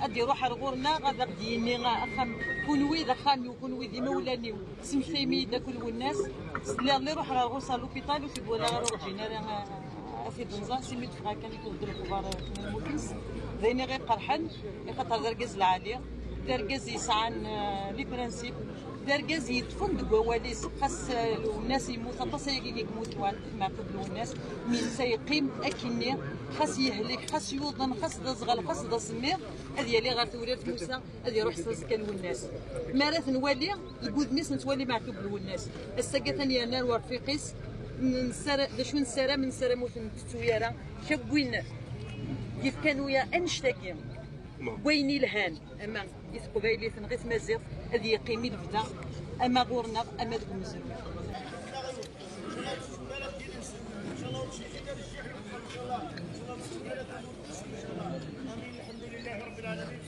غادي يروح رغورنا غادا ديني اخام كونوي ذا خامي وكونوي ديما ولاني سمثيمي دا كل الناس اللي يروح رغوصا لوبيتال وفي ولا روجينا في دنزا سيميت فغا كان يكون الكبار الموكنس ذيني غير قرحن خاطر دركز العاليه دركز يسعان لي برانسيب دركز يدفن بكواليس خاص الناس يموت خاص يموت ما قبلوا الناس من سيقيم اكني خاص يهلك خاص يوضن خاص دا صغال خاص دا سمير هذه اللي غير توريت موسى هذه يروح سكن الناس ما راه نولي الكود ناس نتولي مع قبلوا الناس الساقه ثانيه انا ورفيقيس نسرى شو نسرى من سرى موت التويره شبوين كيف كانوا يا انشتاكي ويني الهان اما قبايلي غير مازيغ هذه يقيمي البدا اما غورنا اما ذوك المزروع الحمد لله رب العالمين.